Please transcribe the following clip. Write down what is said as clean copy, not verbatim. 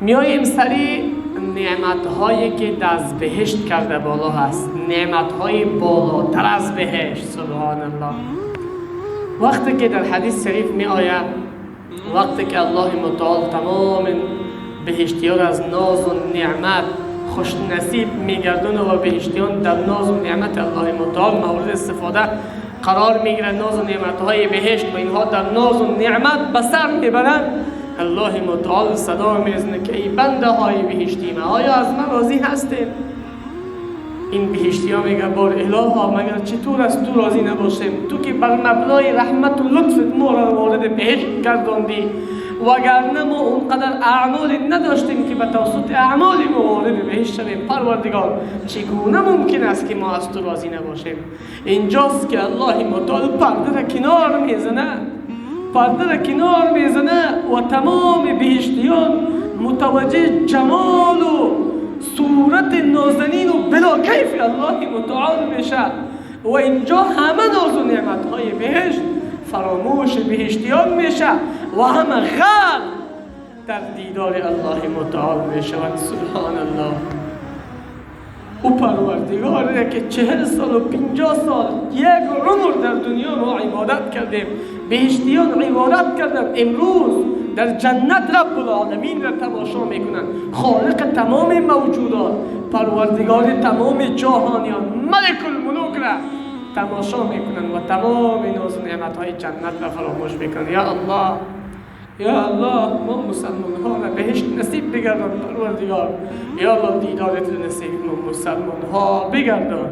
میاییم سری نعمت‌هایی که از بهشت کرده بالا هست، نعمت‌های بالاتر از بهشت. سبحان الله. وقتی که در حدیث شریف می آید وقتی که الله متعال تمام بهشتیان از ناز و نعمت خوش نصیب میگردن و بهشتیان در ناز و نعمت الله متعال مورد استفاده قرار میگیرن، ناز و نعمت‌های بهشت و اینها در ناز و نعمت به سر میبرند، الله متعال صدا میزنه که ای بنده های بهشتی ما، آیا از من راضی هستین؟ این بهشتی ها میگه بار الها مگر چطور از تو راضی نباشیم؟ تو که بر مبنای رحمت و لطفت ما را وارد بهشت گرداندی، وگرنه ما اونقدر اعمال نداشتیم که به توسط اعمال ما وارد بهشت شویم. پروردگار چگونه ممکن است که ما از تو راضی نباشیم؟ اینجاست که الله متعال پرده را کنار میزنه، پرده را کنار میزنه و تمام بهشتیان متوجه جمال و صورت نازنین و بلا کیف الله متعال میشه و اینجا همه ناز و نعمت‌های بهشت فراموش بهشتیان میشه و همه غرق در دیدار الله متعال میشوند. سبحان الله. او پروردگاره که 40 سال و 50 سال یک عمر در دنیا ما عبادت کردیم، بهشتیان عبادت کردن، امروز در جنت رب العالمین را تماشا میکنن، خالق تمام موجودات، پروردگار تمام جهانیان، ملک الملوک را تماشا میکنن و تمام ناز و نعمت‌های جنت را فراموش میکنن. یا الله، یا الله، ما مسلمان ها را بهشت نصیب بگردان پروردگار. یا الله دیدارت را نصیب ما مسلمان ها بگردان.